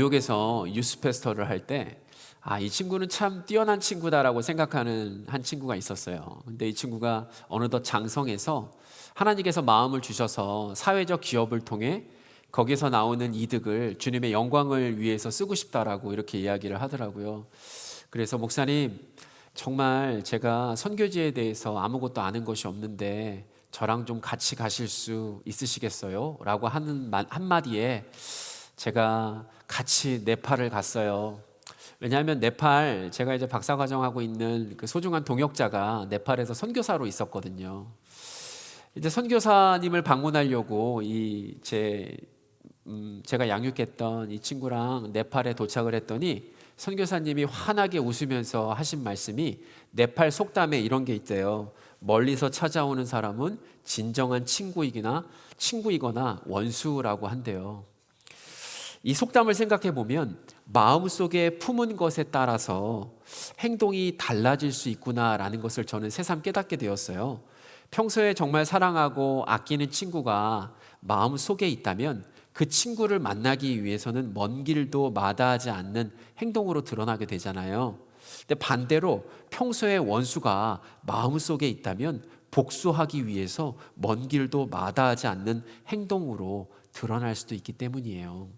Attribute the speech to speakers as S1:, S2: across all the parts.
S1: 교육에서 유스페스터를 할 때 이 친구는 참 뛰어난 친구다라고 생각하는 한 친구가 있었어요. 근데 이 친구가 어느덧 장성해서 하나님께서 마음을 주셔서 사회적 기업을 통해 거기서 나오는 이득을 주님의 영광을 위해서 쓰고 싶다라고 이렇게 이야기를 하더라고요. 그래서 목사님, 정말 제가 선교지에 대해서 아무것도 아는 것이 없는데 저랑 좀 같이 가실 수 있으시겠어요? 라고 하는 한마디에 제가 같이 네팔을 갔어요. 왜냐하면 네팔, 제가 이제 박사과정 하고 있는 그 소중한 동역자가 네팔에서 선교사로 있었거든요. 이제 선교사님을 방문하려고 제가 양육했던 이 친구랑 네팔에 도착을 했더니 선교사님이 환하게 웃으면서 하신 말씀이 네팔 속담에 이런 게 있대요. 멀리서 찾아오는 사람은 진정한 친구이거나 원수라고 한대요. 이 속담을 생각해 보면 마음속에 품은 것에 따라서 행동이 달라질 수 있구나라는 것을 저는 새삼 깨닫게 되었어요. 평소에 정말 사랑하고 아끼는 친구가 마음속에 있다면 그 친구를 만나기 위해서는 먼 길도 마다하지 않는 행동으로 드러나게 되잖아요. 근데 반대로 평소에 원수가 마음속에 있다면 복수하기 위해서 먼 길도 마다하지 않는 행동으로 드러날 수도 있기 때문이에요.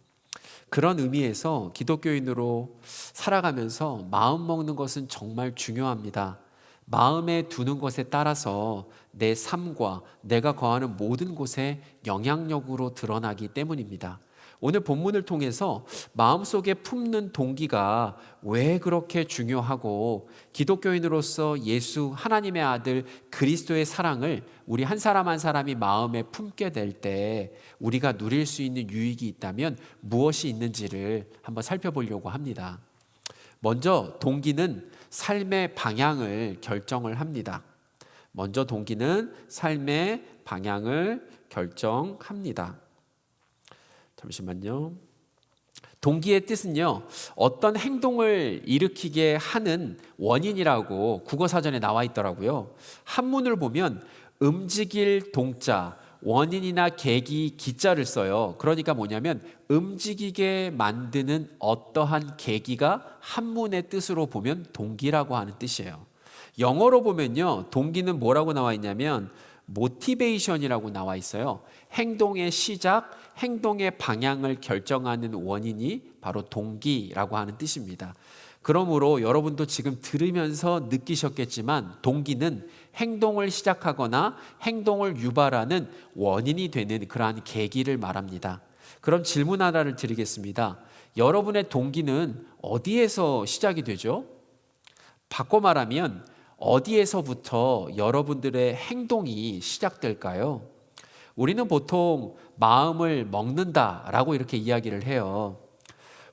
S1: 그런 의미에서 기독교인으로 살아가면서 마음 먹는 것은 정말 중요합니다. 마음에 두는 것에 따라서 내 삶과 내가 거하는 모든 곳에 영향력으로 드러나기 때문입니다. 오늘 본문을 통해서 마음속에 품는 동기가 왜 그렇게 중요하고 기독교인으로서 예수 하나님의 아들 그리스도의 사랑을 우리 한 사람 한 사람이 마음에 품게 될 때 우리가 누릴 수 있는 유익이 있다면 무엇이 있는지를 한번 살펴보려고 합니다. 먼저 동기는 삶의 방향을 결정을 합니다. 먼저 동기는 삶의 방향을 결정합니다. 잠시만요. 동기의 뜻은요, 어떤 행동을 일으키게 하는 원인이라고 국어사전에 나와 있더라고요. 한문을 보면 움직일 동자, 원인이나 계기 기자를 써요. 그러니까 뭐냐면 움직이게 만드는 어떠한 계기가 한문의 뜻으로 보면 동기라고 하는 뜻이에요. 영어로 보면요, 동기는 뭐라고 나와 있냐면 모티베이션이라고 나와 있어요. 행동의 시작, 행동의 방향을 결정하는 원인이 바로 동기라고 하는 뜻입니다. 그러므로 여러분도 지금 들으면서 느끼셨겠지만 동기는 행동을 시작하거나 행동을 유발하는 원인이 되는 그러한 계기를 말합니다. 그럼 질문 하나를 드리겠습니다. 여러분의 동기는 어디에서 시작이 되죠? 바꿔 말하면 어디에서부터 여러분들의 행동이 시작될까요? 우리는 보통 마음을 먹는다라고 이렇게 이야기를 해요.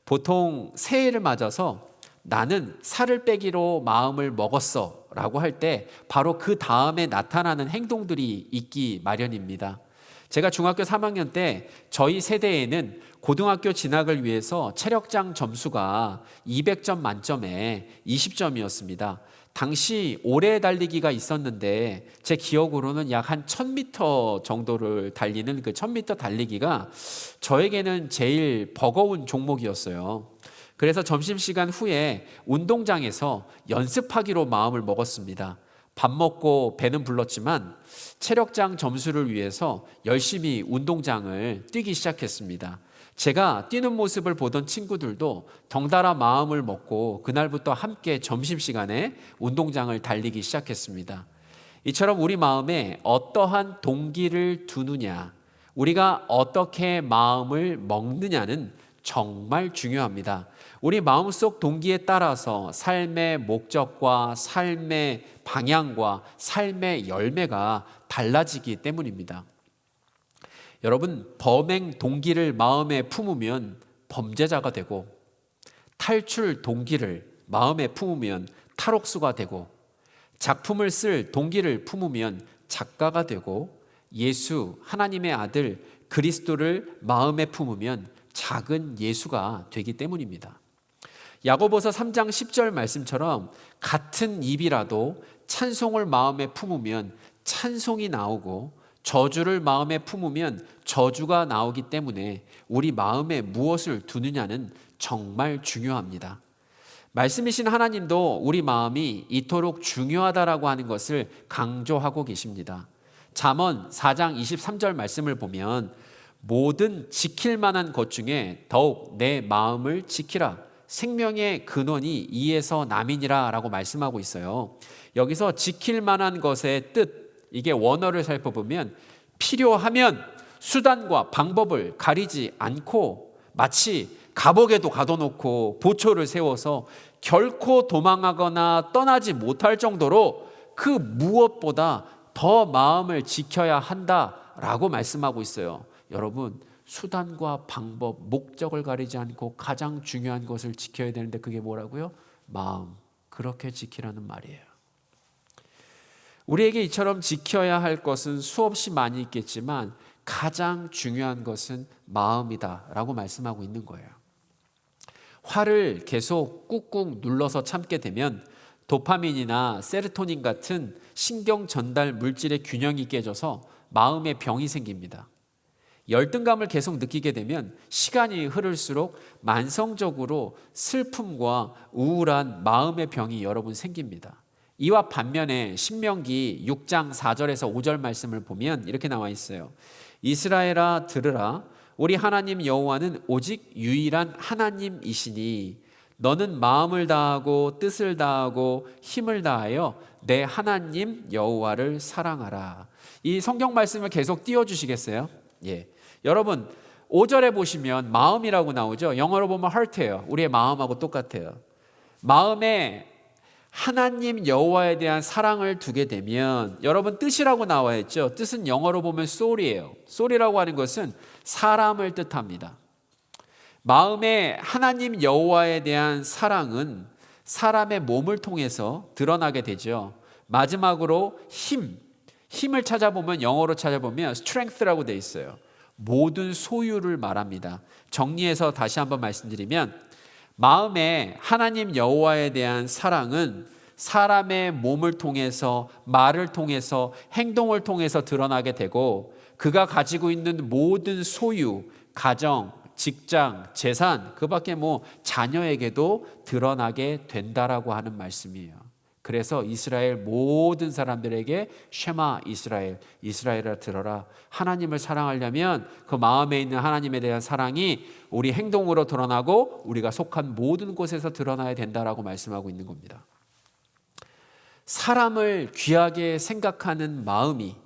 S1: 보통 새해를 맞아서 나는 살을 빼기로 마음을 먹었어 라고 할 때 바로 그 다음에 나타나는 행동들이 있기 마련입니다. 제가 중학교 3학년 때 저희 세대에는 고등학교 진학을 위해서 체력장 점수가 200점 만점에 20점이었습니다. 당시 오래 달리기가 있었는데 제 기억으로는 약 한 1000m 정도를 달리는 그 1000m 달리기가 저에게는 제일 버거운 종목이었어요. 그래서 점심시간 후에 운동장에서 연습하기로 마음을 먹었습니다. 밥 먹고 배는 불렀지만 체력장 점수를 위해서 열심히 운동장을 뛰기 시작했습니다. 제가 뛰는 모습을 보던 친구들도 덩달아 마음을 먹고 그날부터 함께 점심시간에 운동장을 달리기 시작했습니다. 이처럼 우리 마음에 어떠한 동기를 두느냐, 우리가 어떻게 마음을 먹느냐는 정말 중요합니다. 우리 마음속 동기에 따라서 삶의 목적과 삶의 방향과 삶의 열매가 달라지기 때문입니다. 여러분, 범행 동기를 마음에 품으면 범죄자가 되고 탈출 동기를 마음에 품으면 탈옥수가 되고 작품을 쓸 동기를 품으면 작가가 되고 예수 하나님의 아들 그리스도를 마음에 품으면 작은 예수가 되기 때문입니다. 야고보서 3장 10절 말씀처럼 같은 입이라도 찬송을 마음에 품으면 찬송이 나오고 저주를 마음에 품으면 저주가 나오기 때문에 우리 마음에 무엇을 두느냐는 정말 중요합니다. 말씀이신 하나님도 우리 마음이 이토록 중요하다라고 하는 것을 강조하고 계십니다. 잠언 4장 23절 말씀을 보면 모든 지킬 만한 것 중에 더욱 내 마음을 지키라. 생명의 근원이 이에서 남이니라 라고 말씀하고 있어요. 여기서 지킬 만한 것의 뜻, 이게 원어를 살펴보면 필요하면 수단과 방법을 가리지 않고 마치 감옥에도 가둬놓고 보초를 세워서 결코 도망하거나 떠나지 못할 정도로 그 무엇보다 더 마음을 지켜야 한다라고 말씀하고 있어요. 여러분, 수단과 방법, 목적을 가리지 않고 가장 중요한 것을 지켜야 되는데 그게 뭐라고요? 마음. 그렇게 지키라는 말이에요. 우리에게 이처럼 지켜야 할 것은 수없이 많이 있겠지만 가장 중요한 것은 마음이다라고 말씀하고 있는 거예요. 화를 계속 꾹꾹 눌러서 참게 되면 도파민이나 세로토닌 같은 신경 전달 물질의 균형이 깨져서 마음에 병이 생깁니다. 열등감을 계속 느끼게 되면 시간이 흐를수록 만성적으로 슬픔과 우울한 마음의 병이 여러분 생깁니다. 이와 반면에 신명기 6장 4절에서 5절 말씀을 보면 이렇게 나와 있어요. 이스라엘아 들으라. 우리 하나님 여호와는 오직 유일한 하나님이시니 너는 마음을 다하고 뜻을 다하고 힘을 다하여 내 하나님 여호와를 사랑하라. 이 성경 말씀을 계속 띄워주시겠어요? 예. 여러분 5절에 보시면 마음이라고 나오죠. 영어로 보면 heart예요. 우리의 마음하고 똑같아요. 마음에 하나님 여호와에 대한 사랑을 두게 되면 여러분 뜻이라고 나와 있죠. 뜻은 영어로 보면 soul이에요. soul이라고 하는 것은 사람을 뜻합니다. 마음에 하나님 여호와에 대한 사랑은 사람의 몸을 통해서 드러나게 되죠. 마지막으로 힘을 찾아보면 영어로 찾아보면 strength라고 돼 있어요. 모든 소유를 말합니다. 정리해서 다시 한번 말씀드리면 마음에 하나님 여호와에 대한 사랑은 사람의 몸을 통해서 말을 통해서 행동을 통해서 드러나게 되고 그가 가지고 있는 모든 소유, 가정, 직장, 재산, 그 밖에 자녀에게도 드러나게 된다라고 하는 말씀이에요. 그래서 이스라엘 모든 사람들에게 쉐마 이스라엘, 이스라엘아 들어라. 하나님을 사랑하려면 그 마음에 있는 하나님에 대한 사랑이 우리 행동으로 드러나고 우리가 속한 모든 곳에서 드러나야 된다라고 말씀하고 있는 겁니다. 사람을 귀하게 생각하는 마음이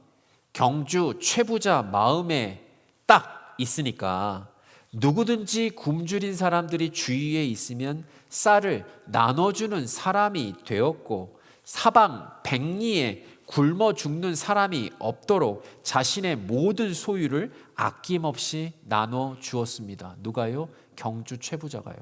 S1: 경주 최부자 마음에 딱 있으니까 누구든지 굶주린 사람들이 주위에 있으면 쌀을 나눠주는 사람이 되었고 사방 백리에 굶어 죽는 사람이 없도록 자신의 모든 소유를 아낌없이 나눠 주었습니다. 누가요? 경주 최부자가요.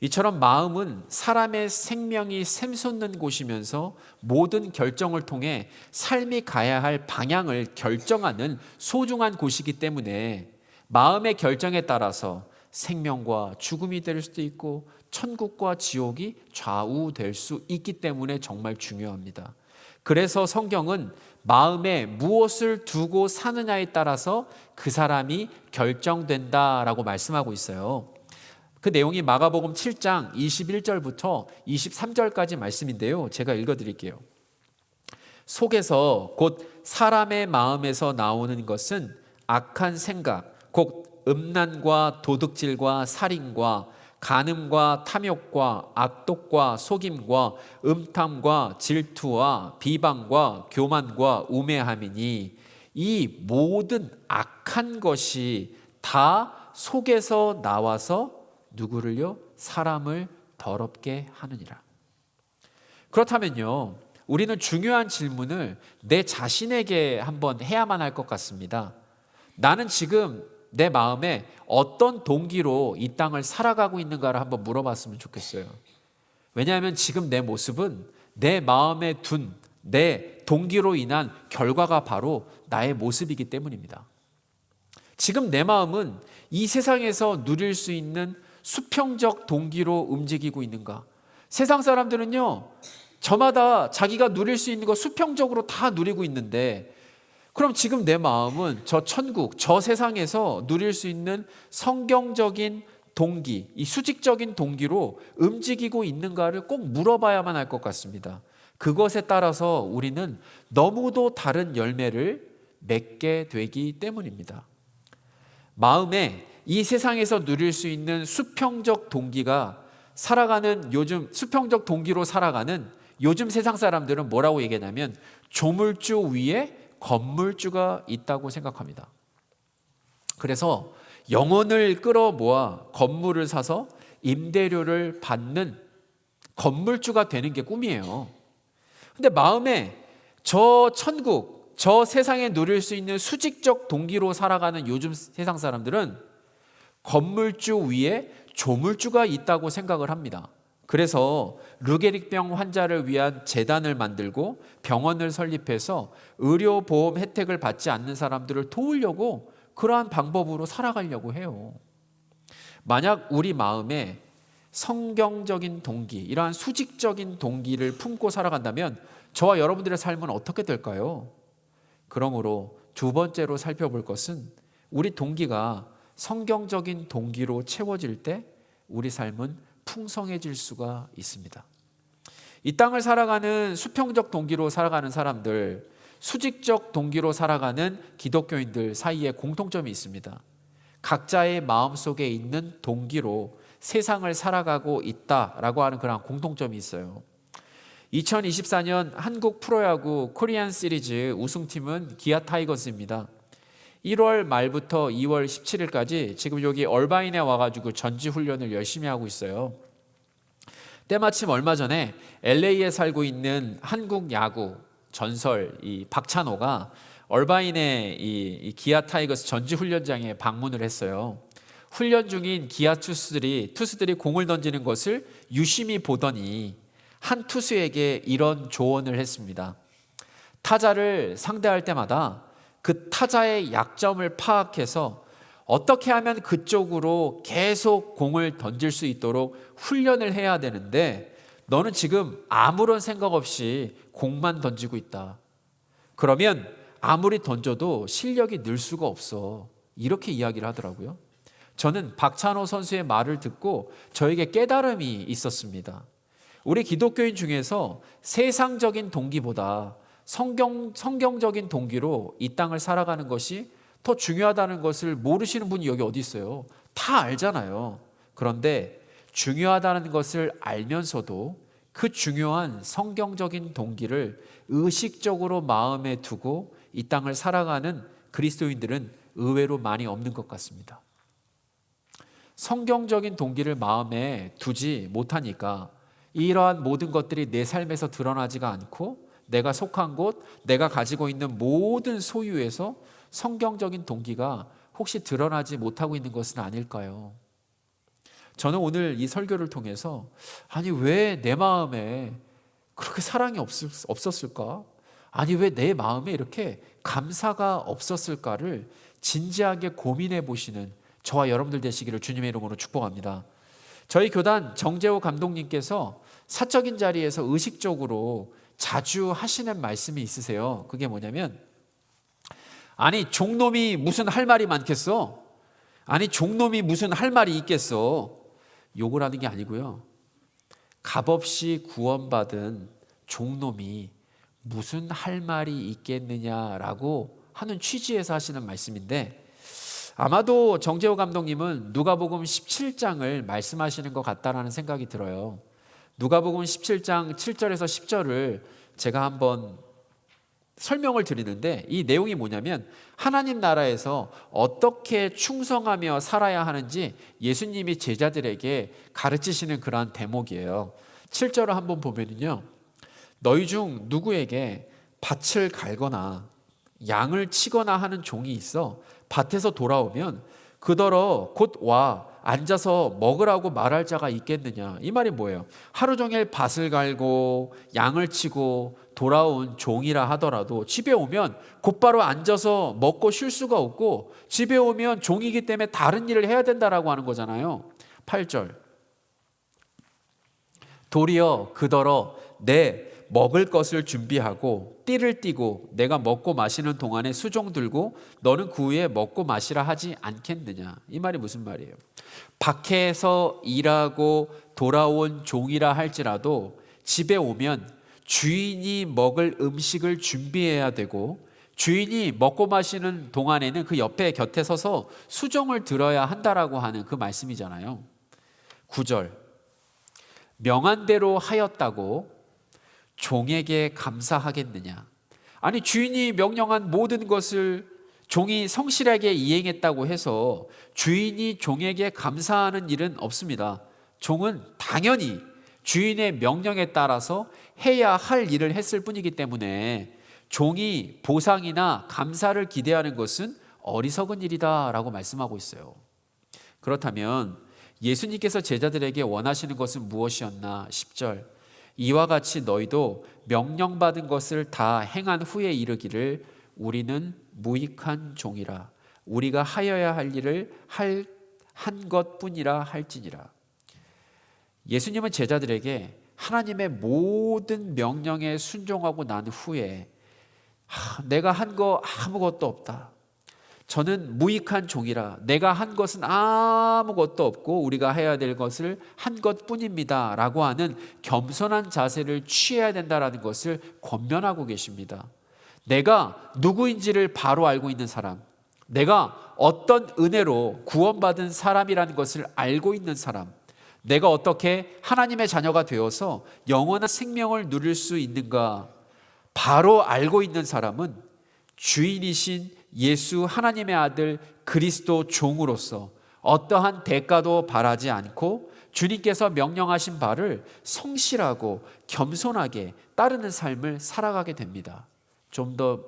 S1: 이처럼 마음은 사람의 생명이 샘솟는 곳이면서 모든 결정을 통해 삶이 가야 할 방향을 결정하는 소중한 곳이기 때문에 마음의 결정에 따라서 생명과 죽음이 될 수도 있고 천국과 지옥이 좌우될 수 있기 때문에 정말 중요합니다. 그래서 성경은 마음에 무엇을 두고 사느냐에 따라서 그 사람이 결정된다라고 말씀하고 있어요. 그 내용이 마가복음 7장 21절부터 23절까지 말씀인데요. 제가 읽어드릴게요. 속에서 곧 사람의 마음에서 나오는 것은 악한 생각, 곧 음란과 도둑질과 살인과 간음과 탐욕과 악독과 속임과 음탐과 질투와 비방과 교만과 우매함이니 이 모든 악한 것이 다 속에서 나와서 누구를요? 사람을 더럽게 하느니라. 그렇다면요, 우리는 중요한 질문을 내 자신에게 한번 해야만 할 것 같습니다. 나는 지금 내 마음에 어떤 동기로 이 땅을 살아가고 있는가를 한번 물어봤으면 좋겠어요. 왜냐하면 지금 내 모습은 내 마음에 둔 내 동기로 인한 결과가 바로 나의 모습이기 때문입니다. 지금 내 마음은 이 세상에서 누릴 수 있는 수평적 동기로 움직이고 있는가? 세상 사람들은요, 저마다 자기가 누릴 수 있는 거 수평적으로 다 누리고 있는데 그럼 지금 내 마음은 저 천국, 저 세상에서 누릴 수 있는 성경적인 동기, 이 수직적인 동기로 움직이고 있는가를 꼭 물어봐야만 할 것 같습니다. 그것에 따라서 우리는 너무도 다른 열매를 맺게 되기 때문입니다. 마음에 이 세상에서 누릴 수 있는 수평적 동기가 수평적 동기로 살아가는 요즘 세상 사람들은 뭐라고 얘기하냐면 조물주 위에 건물주가 있다고 생각합니다. 그래서 영혼을 끌어모아 건물을 사서 임대료를 받는 건물주가 되는 게 꿈이에요. 근데 마음에 저 천국, 저 세상에 누릴 수 있는 수직적 동기로 살아가는 요즘 세상 사람들은 건물주 위에 조물주가 있다고 생각을 합니다. 그래서 루게릭병 환자를 위한 재단을 만들고 병원을 설립해서 의료보험 혜택을 받지 않는 사람들을 도우려고 그러한 방법으로 살아가려고 해요. 만약 우리 마음에 성경적인 동기, 이러한 수직적인 동기를 품고 살아간다면 저와 여러분들의 삶은 어떻게 될까요? 그러므로 두 번째로 살펴볼 것은 우리 동기가 성경적인 동기로 채워질 때 우리 삶은 풍성해질 수가 있습니다. 이 땅을 살아가는 수평적 동기로 살아가는 사람들, 수직적 동기로 살아가는 기독교인들 사이에 공통점이 있습니다. 각자의 마음속에 있는 동기로 세상을 살아가고 있다라고 하는 그런 공통점이 있어요. 2024년 한국 프로야구 코리안 시리즈 우승팀은 기아 타이거즈입니다. 1월 말부터 2월 17일까지 지금 여기 얼바인에 와가지고 전지훈련을 열심히 하고 있어요. 때마침 얼마 전에 LA에 살고 있는 한국 야구 전설 이 박찬호가 얼바인의 이 기아 타이거스 전지훈련장에 방문을 했어요. 훈련 중인 기아 투수들이 공을 던지는 것을 유심히 보더니 한 투수에게 이런 조언을 했습니다. 타자를 상대할 때마다 그 타자의 약점을 파악해서 어떻게 하면 그쪽으로 계속 공을 던질 수 있도록 훈련을 해야 되는데 너는 지금 아무런 생각 없이 공만 던지고 있다. 그러면 아무리 던져도 실력이 늘 수가 없어. 이렇게 이야기를 하더라고요. 저는 박찬호 선수의 말을 듣고 저에게 깨달음이 있었습니다. 우리 기독교인 중에서 세상적인 동기보다 성경적인 동기로 이 땅을 살아가는 것이 더 중요하다는 것을 모르시는 분이 여기 어디 있어요? 다 알잖아요. 그런데 중요하다는 것을 알면서도 그 중요한 성경적인 동기를 의식적으로 마음에 두고 이 땅을 살아가는 그리스도인들은 의외로 많이 없는 것 같습니다. 성경적인 동기를 마음에 두지 못하니까 이러한 모든 것들이 내 삶에서 드러나지가 않고 내가 속한 곳, 내가 가지고 있는 모든 소유에서 성경적인 동기가 혹시 드러나지 못하고 있는 것은 아닐까요? 저는 오늘 이 설교를 통해서 아니 왜 내 마음에 그렇게 사랑이 없었을까? 아니 왜 내 마음에 이렇게 감사가 없었을까를 진지하게 고민해 보시는 저와 여러분들 되시기를 주님의 이름으로 축복합니다. 저희 교단 정재호 감독님께서 사적인 자리에서 의식적으로 자주 하시는 말씀이 있으세요. 그게 뭐냐면 아니 종놈이 무슨 할 말이 많겠어? 아니 종놈이 무슨 할 말이 있겠어? 욕을 하는 게 아니고요. 값없이 구원받은 종놈이 무슨 할 말이 있겠느냐라고 하는 취지에서 하시는 말씀인데 아마도 정재호 감독님은 누가복음 17장을 말씀하시는 것 같다라는 생각이 들어요. 누가복음 17장 7절에서 10절을 제가 한번 설명을 드리는데 이 내용이 뭐냐면 하나님 나라에서 어떻게 충성하며 살아야 하는지 예수님이 제자들에게 가르치시는 그러한 대목이에요. 7절을 한번 보면요. 너희 중 누구에게 밭을 갈거나 양을 치거나 하는 종이 있어 밭에서 돌아오면 그더러 곧 와 앉아서 먹으라고 말할 자가 있겠느냐. 이 말이 뭐예요? 하루 종일 밭을 갈고 양을 치고 돌아온 종이라 하더라도 집에 오면 곧바로 앉아서 먹고 쉴 수가 없고 집에 오면 종이기 때문에 다른 일을 해야 된다라고 하는 거잖아요. 8절 도리어 그더러 내 먹을 것을 준비하고 띠를 띠고 내가 먹고 마시는 동안에 수종 들고 너는 그 후에 먹고 마시라 하지 않겠느냐. 이 말이 무슨 말이에요? 밖에서 일하고 돌아온 종이라 할지라도 집에 오면 주인이 먹을 음식을 준비해야 되고, 주인이 먹고 마시는 동안에는 그 옆에 곁에 서서 수종을 들어야 한다라고 하는 그 말씀이잖아요. 9절, 명한 대로 하였다고 종에게 감사하겠느냐. 아니, 주인이 명령한 모든 것을 종이 성실하게 이행했다고 해서 주인이 종에게 감사하는 일은 없습니다. 종은 당연히 주인의 명령에 따라서 해야 할 일을 했을 뿐이기 때문에 종이 보상이나 감사를 기대하는 것은 어리석은 일이다라고 말씀하고 있어요. 그렇다면 예수님께서 제자들에게 원하시는 것은 무엇이었나? 10절, 이와 같이 너희도 명령받은 것을 다 행한 후에 이르기를 우리는 무익한 종이라, 우리가 하여야 할 일을 한 것뿐이라 할지니라. 예수님은 제자들에게 하나님의 모든 명령에 순종하고 난 후에 내가 한 거 아무것도 없다, 저는 무익한 종이라, 내가 한 것은 아무것도 없고 우리가 해야 될 것을 한 것뿐입니다 라고 하는 겸손한 자세를 취해야 된다는 것을 권면하고 계십니다. 내가 누구인지를 바로 알고 있는 사람, 내가 어떤 은혜로 구원받은 사람이라는 것을 알고 있는 사람, 내가 어떻게 하나님의 자녀가 되어서 영원한 생명을 누릴 수 있는가 바로 알고 있는 사람은 주인이신 예수 하나님의 아들 그리스도 종으로서 어떠한 대가도 바라지 않고 주님께서 명령하신 바를 성실하고 겸손하게 따르는 삶을 살아가게 됩니다. 좀 더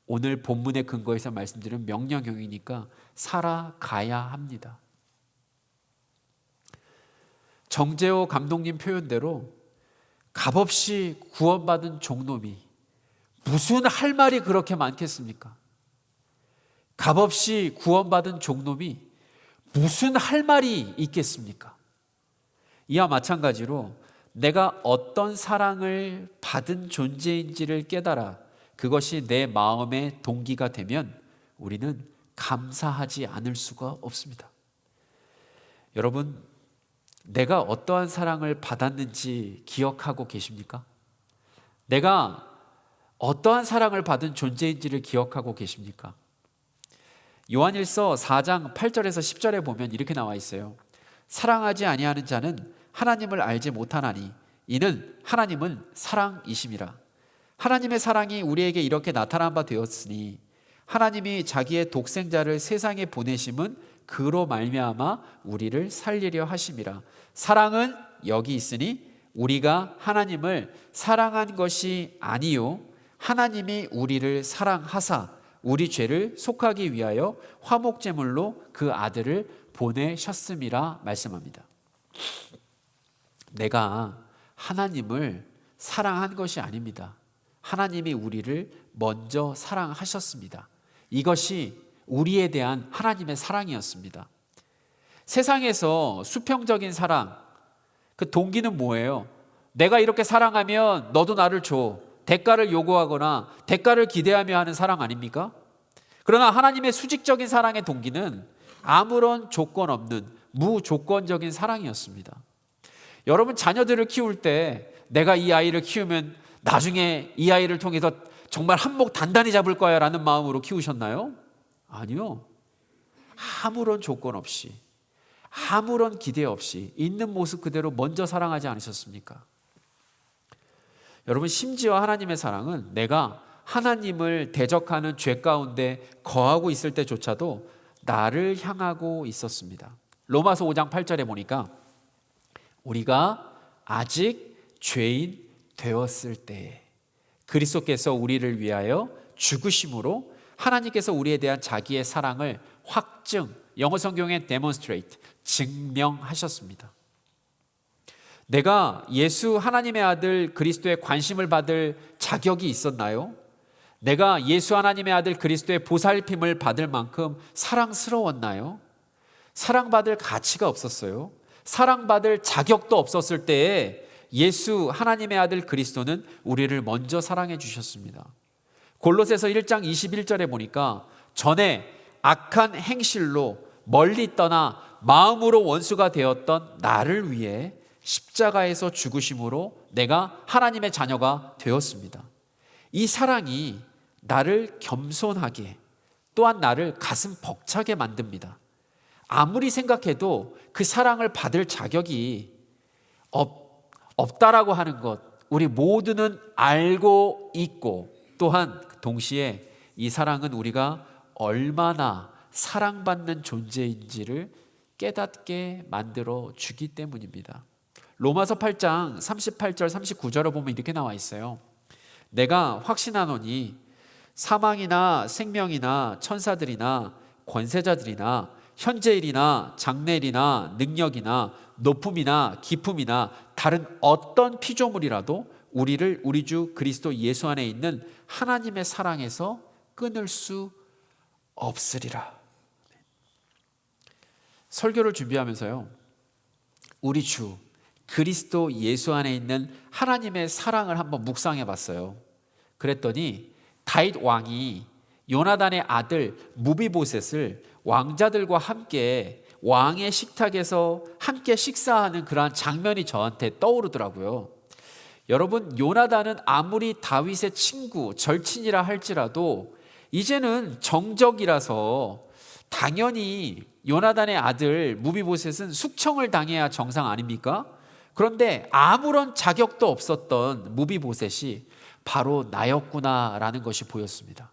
S1: 오늘 본문의 근거에서 말씀드린 명령형이니까 살아가야 합니다. 정재호 감독님 표현대로 값없이 구원받은 종놈이 무슨 할 말이 그렇게 많겠습니까? 값없이 구원받은 종놈이 무슨 할 말이 있겠습니까? 이와 마찬가지로 내가 어떤 사랑을 받은 존재인지를 깨달아 그것이 내 마음의 동기가 되면 우리는 감사하지 않을 수가 없습니다. 여러분, 내가 어떠한 사랑을 받았는지 기억하고 계십니까? 내가 어떠한 사랑을 받은 존재인지를 기억하고 계십니까? 요한일서 4장 8절에서 10절에 보면 이렇게 나와 있어요. 사랑하지 아니하는 자는 하나님을 알지 못하나니 이는 하나님은 사랑이심이라. 하나님의 사랑이 우리에게 이렇게 나타난 바 되었으니 하나님이 자기의 독생자를 세상에 보내심은 그로 말미암아 우리를 살리려 하심이라. 사랑은 여기 있으니 우리가 하나님을 사랑한 것이 아니요 하나님이 우리를 사랑하사 우리 죄를 속하기 위하여 화목제물로 그 아들을 보내셨음이라 말씀합니다. 내가 하나님을 사랑한 것이 아닙니다. 하나님이 우리를 먼저 사랑하셨습니다. 이것이 우리에 대한 하나님의 사랑이었습니다. 세상에서 수평적인 사랑, 그 동기는 뭐예요? 내가 이렇게 사랑하면 너도 나를 줘. 대가를 요구하거나 대가를 기대하며 하는 사랑 아닙니까? 그러나 하나님의 수직적인 사랑의 동기는 아무런 조건 없는 무조건적인 사랑이었습니다. 여러분, 자녀들을 키울 때 내가 이 아이를 키우면 나중에 이 아이를 통해서 정말 한몫 단단히 잡을 거야 라는 마음으로 키우셨나요? 아니요. 아무런 조건 없이, 아무런 기대 없이 있는 모습 그대로 먼저 사랑하지 않으셨습니까? 여러분, 심지어 하나님의 사랑은 내가 하나님을 대적하는 죄 가운데 거하고 있을 때조차도 나를 향하고 있었습니다. 로마서 5장 8절에 보니까 우리가 아직 죄인 되었을 때 그리스도께서 우리를 위하여 죽으심으로 하나님께서 우리에 대한 자기의 사랑을 확증, 영어 성경에 demonstrate, 증명하셨습니다. 내가 예수 하나님의 아들 그리스도의 관심을 받을 자격이 있었나요? 내가 예수 하나님의 아들 그리스도의 보살핌을 받을 만큼 사랑스러웠나요? 사랑받을 가치가 없었어요. 사랑받을 자격도 없었을 때에 예수 하나님의 아들 그리스도는 우리를 먼저 사랑해 주셨습니다. 골로새서 1장 21절에 보니까 전에 악한 행실로 멀리 떠나 마음으로 원수가 되었던 나를 위해 십자가에서 죽으심으로 내가 하나님의 자녀가 되었습니다. 이 사랑이 나를 겸손하게, 또한 나를 가슴 벅차게 만듭니다. 아무리 생각해도 그 사랑을 받을 자격이 없다라고 하는 것, 우리 모두는 알고 있고, 또한 동시에 이 사랑은 우리가 얼마나 사랑받는 존재인지를 깨닫게 만들어 주기 때문입니다. 로마서 8장 38절 39절을 보면 이렇게 나와 있어요. 내가 확신하노니 사망이나 생명이나 천사들이나 권세자들이나 현재일이나 장래일이나 능력이나 높음이나 깊음이나 다른 어떤 피조물이라도 우리를 우리 주 그리스도 예수 안에 있는 하나님의 사랑에서 끊을 수 없으리라. 설교를 준비하면서요, 우리 주 그리스도 예수 안에 있는 하나님의 사랑을 한번 묵상해 봤어요. 그랬더니 다윗 왕이 요나단의 아들 무비보셋을 왕자들과 함께 왕의 식탁에서 함께 식사하는 그러한 장면이 저한테 떠오르더라고요. 여러분, 요나단은 아무리 다윗의 친구, 절친이라 할지라도 이제는 정적이라서 당연히 요나단의 아들 무비보셋은 숙청을 당해야 정상 아닙니까? 그런데 아무런 자격도 없었던 무비보셋이 바로 나였구나라는 것이 보였습니다.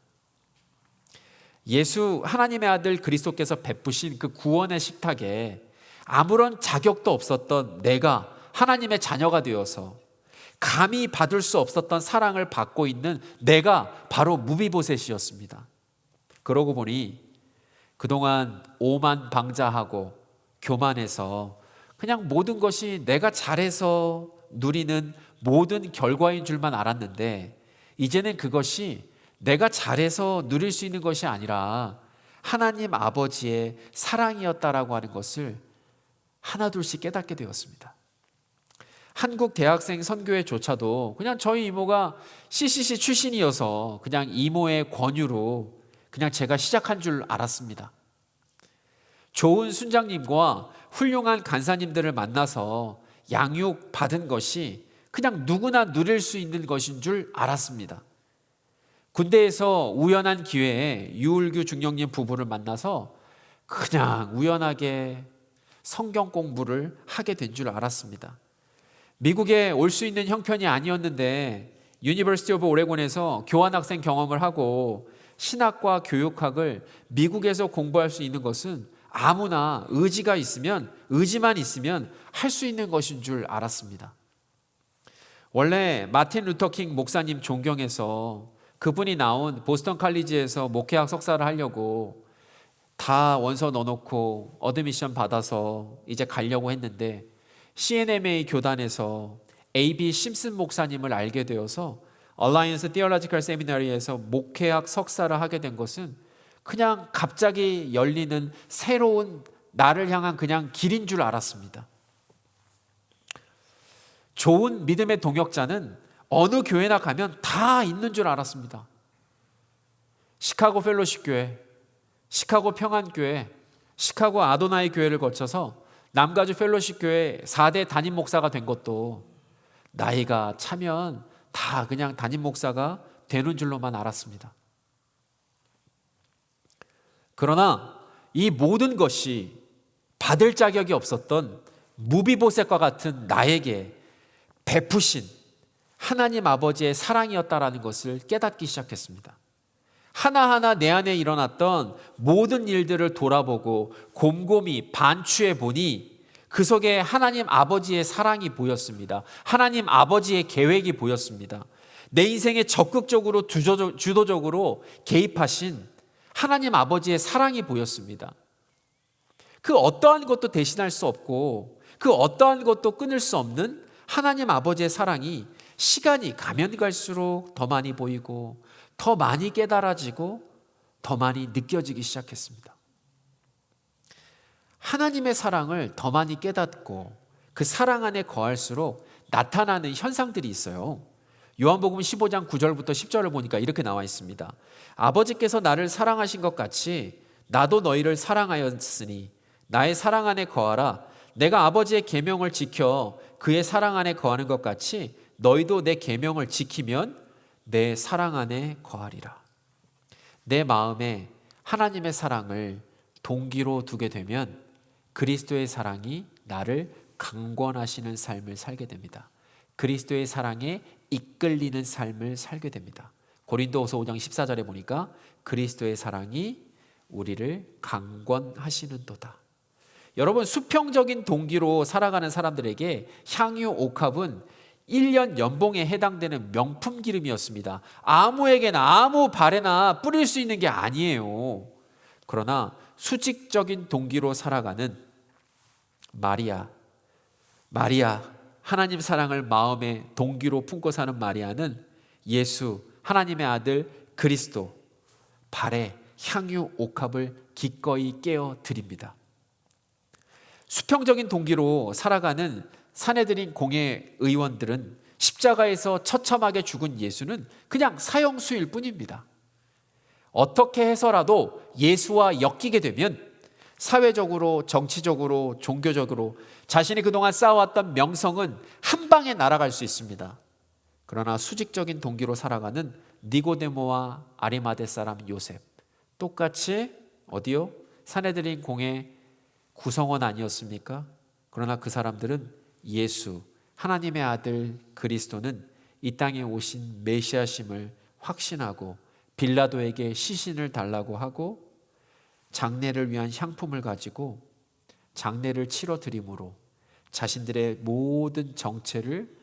S1: 예수 하나님의 아들 그리스도께서 베푸신 그 구원의 식탁에 아무런 자격도 없었던 내가 하나님의 자녀가 되어서 감히 받을 수 없었던 사랑을 받고 있는 내가 바로 무비보셋이었습니다. 그러고 보니 그동안 오만방자하고 교만해서 그냥 모든 것이 내가 잘해서 누리는 모든 결과인 줄만 알았는데, 이제는 그것이 내가 잘해서 누릴 수 있는 것이 아니라 하나님 아버지의 사랑이었다라고 하는 것을 하나둘씩 깨닫게 되었습니다. 한국 대학생 선교회조차도 그냥 저희 이모가 CCC 출신이어서 그냥 이모의 권유로 그냥 제가 시작한 줄 알았습니다. 좋은 순장님과 훌륭한 간사님들을 만나서 양육 받은 것이 그냥 누구나 누릴 수 있는 것인 줄 알았습니다. 군대에서 우연한 기회에 유울규 중령님 부부를 만나서 그냥 우연하게 성경 공부를 하게 된 줄 알았습니다. 미국에 올 수 있는 형편이 아니었는데 유니버시티 오브 오레곤에서 교환학생 경험을 하고 신학과 교육학을 미국에서 공부할 수 있는 것은 아무나 의지만 있으면 할 수 있는 것인 줄 알았습니다. 원래 마틴 루터킹 목사님 존경해서 그분이 나온 보스턴 칼리지에서 목회학 석사를 하려고 다 원서 넣어놓고 어드미션 받아서 이제 가려고 했는데 CNMA 교단에서 A.B. 심슨 목사님을 알게 되어서 Alliance Theological Seminary에서 목회학 석사를 하게 된 것은 그냥 갑자기 열리는 새로운 나를 향한 그냥 길인 줄 알았습니다. 좋은 믿음의 동역자는 어느 교회나 가면 다 있는 줄 알았습니다. 시카고 펠로십 교회, 시카고 평안교회, 시카고 아도나이 교회를 거쳐서 남가주 펠로십 교회 4대 담임 목사가 된 것도 나이가 차면 다 그냥 담임 목사가 되는 줄로만 알았습니다. 그러나 이 모든 것이 받을 자격이 없었던 무비보셋과 같은 나에게 베푸신 하나님 아버지의 사랑이었다라는 것을 깨닫기 시작했습니다. 하나하나 내 안에 일어났던 모든 일들을 돌아보고 곰곰이 반추해 보니 그 속에 하나님 아버지의 사랑이 보였습니다. 하나님 아버지의 계획이 보였습니다. 내 인생에 적극적으로 주도적으로 개입하신 하나님 아버지의 사랑이 보였습니다. 그 어떠한 것도 대신할 수 없고 그 어떠한 것도 끊을 수 없는 하나님 아버지의 사랑이 시간이 가면 갈수록 더 많이 보이고 더 많이 깨달아지고 더 많이 느껴지기 시작했습니다. 하나님의 사랑을 더 많이 깨닫고 그 사랑 안에 거할수록 나타나는 현상들이 있어요. 요한복음 15장 9절부터 10절을 보니까 이렇게 나와 있습니다. 아버지께서 나를 사랑하신 것 같이 나도 너희를 사랑하였으니 나의 사랑 안에 거하라. 내가 아버지의 계명을 지켜 그의 사랑 안에 거하는 것 같이 너희도 내 계명을 지키면 내 사랑 안에 거하리라. 내 마음에 하나님의 사랑을 동기로 두게 되면 그리스도의 사랑이 나를 강권하시는 삶을 살게 됩니다. 그리스도의 사랑에 이끌리는 삶을 살게 됩니다. 고린도후서 5장 14절에 보니까 그리스도의 사랑이 우리를 강권하시는도다. 여러분, 수평적인 동기로 살아가는 사람들에게 향유 옥합은 1년 연봉에 해당되는 명품 기름이었습니다. 아무에게나 아무 발에나 뿌릴 수 있는 게 아니에요. 그러나 수직적인 동기로 살아가는 마리아, 하나님 사랑을 마음의 동기로 품고 사는 마리아는 예수, 하나님의 아들 그리스도 발에 향유 옥합을 기꺼이 깨어 드립니다. 수평적인 동기로 살아가는 사내들인 공회 의원들은 십자가에서 처참하게 죽은 예수는 그냥 사형수일 뿐입니다. 어떻게 해서라도 예수와 엮이게 되면 사회적으로, 정치적으로, 종교적으로 자신이 그동안 쌓아왔던 명성은 한 방에 날아갈 수 있습니다. 그러나 수직적인 동기로 살아가는 니고데모와 아리마대 사람 요셉, 똑같이 어디요? 사내들인 공회 구성원 아니었습니까? 그러나 그 사람들은 예수, 하나님의 아들 그리스도는 이 땅에 오신 메시아심을 확신하고 빌라도에게 시신을 달라고 하고 장례를 위한 향품을 가지고 장례를 치러 드림으로 자신들의 모든 정체를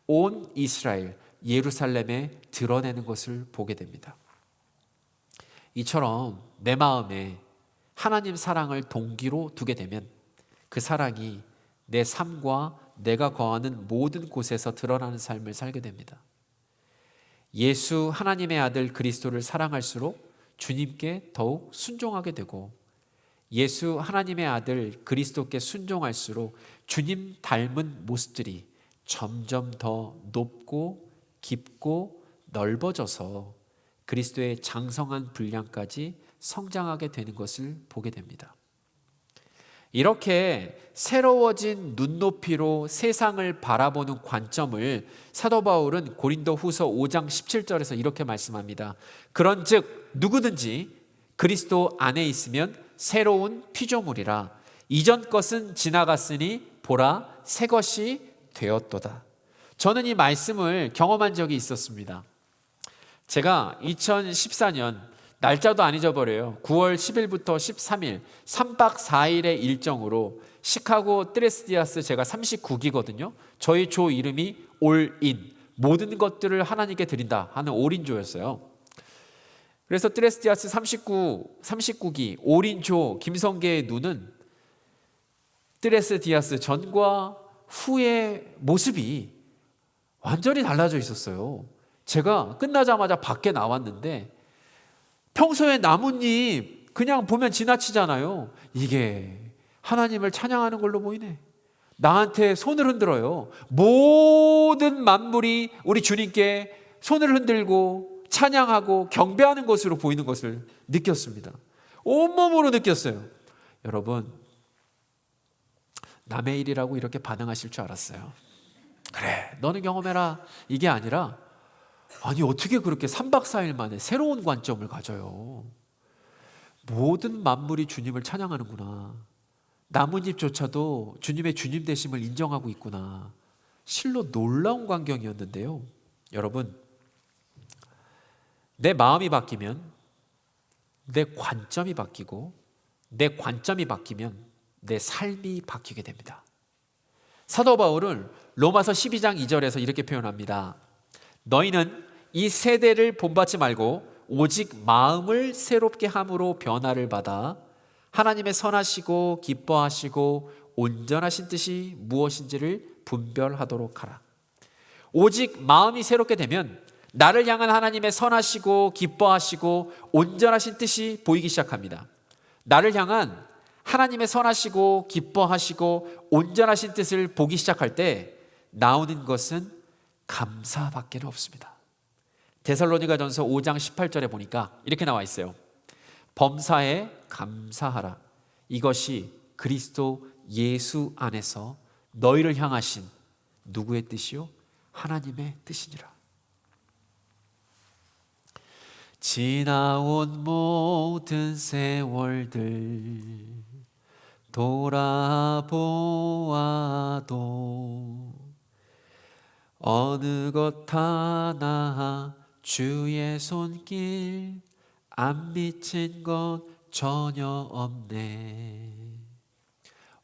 S1: 온 이스라엘, 예루살렘에 드러내는 것을 보게 됩니다. 이처럼 내 마음에 하나님 사랑을 동기로 두게 되면 그 사랑이 내 삶과 내가 거하는 모든 곳에서 드러나는 삶을 살게 됩니다. 예수 하나님의 아들 그리스도를 사랑할수록 주님께 더욱 순종하게 되고 예수 하나님의 아들 그리스도께 순종할수록 주님 닮은 모습들이 점점 더 높고 깊고 넓어져서 그리스도의 장성한 분량까지 성장하게 되는 것을 보게 됩니다. 이렇게 새로워진 눈높이로 세상을 바라보는 관점을 사도 바울은 고린도 후서 5장 17절에서 이렇게 말씀합니다. 그런즉 누구든지 그리스도 안에 있으면 새로운 피조물이라. 이전 것은 지나갔으니 보라 새 것이 되었도다. 저는 이 말씀을 경험한 적이 있었습니다. 제가 2014년 날짜도 안 잊어버려요. 9월 10일부터 13일 3박 4일의 일정으로 시카고 트레스디아스, 제가 39기거든요. 저희 조 이름이 올인, 모든 것들을 하나님께 드린다 하는 올인조였어요. 그래서 트레스디아스 39기 올인조 김성계의 눈은 트레스디아스 전과 후의 모습이 완전히 달라져 있었어요. 제가 끝나자마자 밖에 나왔는데 평소에 나뭇잎 그냥 보면 지나치잖아요. 이게 하나님을 찬양하는 걸로 보이네. 나한테 손을 흔들어요. 모든 만물이 우리 주님께 손을 흔들고 찬양하고 경배하는 것으로 보이는 것을 느꼈습니다. 온몸으로 느꼈어요. 여러분, 남의 일이라고 이렇게 반응하실 줄 알았어요. 그래, 너는 경험해라, 이게 아니라, 아니 어떻게 그렇게 3박 4일 만에 새로운 관점을 가져요. 모든 만물이 주님을 찬양하는구나. 나뭇잎조차도 주님의 주님 되심을 인정하고 있구나. 실로 놀라운 광경이었는데요. 여러분, 내 마음이 바뀌면 내 관점이 바뀌고 내 관점이 바뀌면 내 삶이 바뀌게 됩니다. 사도 바울은 로마서 12장 2절에서 이렇게 표현합니다. 너희는 이 세대를 본받지 말고 오직 마음을 새롭게 함으로 변화를 받아 하나님의 선하시고 기뻐하시고 온전하신 뜻이 무엇인지를 분별하도록 하라. 오직 마음이 새롭게 되면 나를 향한 하나님의 선하시고 기뻐하시고 온전하신 뜻이 보이기 시작합니다. 나를 향한 하나님의 선하시고 기뻐하시고 온전하신 뜻을 보기 시작할 때 나오는 것은 감사밖에 없습니다. 데살로니가전서 5장 18절에 보니까 이렇게 나와 있어요. 범사에 감사하라. 이것이 그리스도 예수 안에서 너희를 향하신 누구의 뜻이요? 하나님의 뜻이니라. 지나온 모든 세월들 돌아보아도 어느 것 하나 주의 손길 안 미친 것 전혀 없네.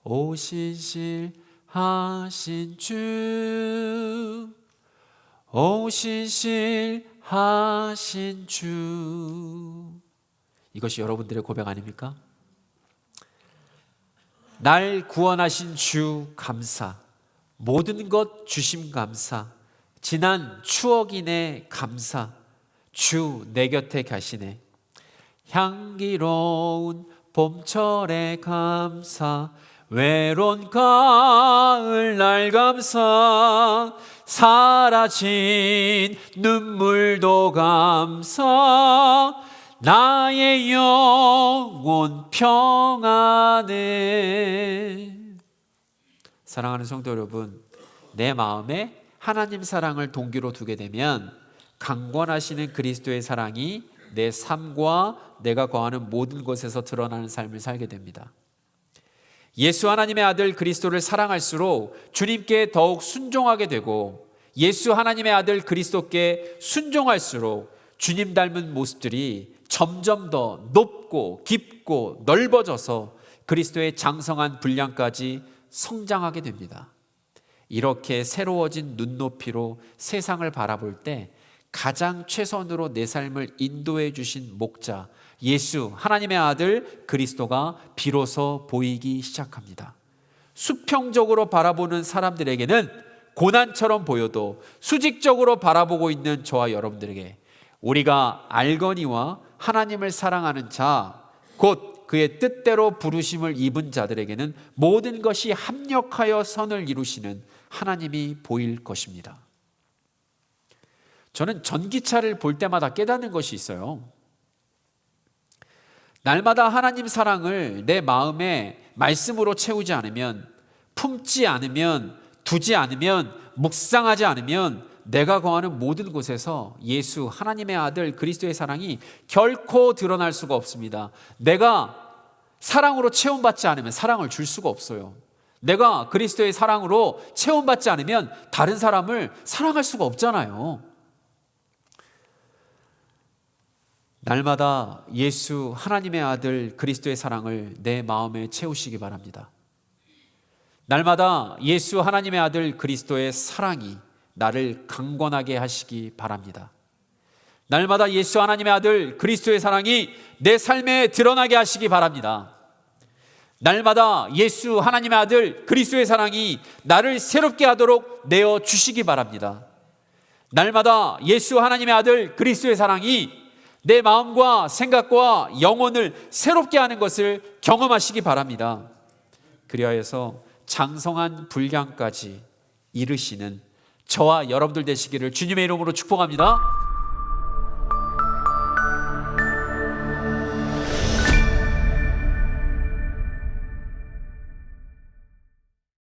S1: 오신실하신 주, 오신실하신 주. 이것이 여러분들의 고백 아닙니까? 날 구원하신 주 감사, 모든 것 주심 감사, 지난 추억이네 감사, 주 내 곁에 가시네. 향기로운 봄철에 감사, 외로운 가을날 감사, 사라진 눈물도 감사, 나의 영혼 평안해. 사랑하는 성도 여러분, 내 마음에 하나님 사랑을 동기로 두게 되면 강권하시는 그리스도의 사랑이 내 삶과 내가 거하는 모든 곳에서 드러나는 삶을 살게 됩니다. 예수 하나님의 아들 그리스도를 사랑할수록 주님께 더욱 순종하게 되고, 예수 하나님의 아들 그리스도께 순종할수록 주님 닮은 모습들이 점점 더 높고 깊고 넓어져서 그리스도의 장성한 분량까지 성장하게 됩니다. 이렇게 새로워진 눈높이로 세상을 바라볼 때 가장 최선으로 내 삶을 인도해 주신 목자 예수 하나님의 아들 그리스도가 비로소 보이기 시작합니다. 수평적으로 바라보는 사람들에게는 고난처럼 보여도 수직적으로 바라보고 있는 저와 여러분들에게 우리가 알거니와 하나님을 사랑하는 자, 곧 그의 뜻대로 부르심을 입은 자들에게는 모든 것이 합력하여 선을 이루시는 하나님이 보일 것입니다. 저는 전기차를 볼 때마다 깨닫는 것이 있어요. 날마다 하나님 사랑을 내 마음에 말씀으로 채우지 않으면, 품지 않으면, 두지 않으면, 묵상하지 않으면 내가 거하는 모든 곳에서 예수 하나님의 아들 그리스도의 사랑이 결코 드러날 수가 없습니다. 내가 사랑으로 체험받지 않으면 사랑을 줄 수가 없어요. 내가 그리스도의 사랑으로 체험받지 않으면 다른 사람을 사랑할 수가 없잖아요. 날마다 예수 하나님의 아들 그리스도의 사랑을 내 마음에 채우시기 바랍니다. 날마다 예수 하나님의 아들 그리스도의 사랑이 나를 강건하게 하시기 바랍니다. 날마다 예수 하나님의 아들 그리스도의 사랑이 내 삶에 드러나게 하시기 바랍니다. 날마다 예수 하나님의 아들 그리스도의 사랑이 나를 새롭게 하도록 내어 주시기 바랍니다. 날마다 예수 하나님의 아들 그리스도의 사랑이 내 마음과 생각과 영혼을 새롭게 하는 것을 경험하시기 바랍니다. 그리하여서 장성한 분량까지 이르시는 저와 여러분들 되시기를 주님의 이름으로 축복합니다.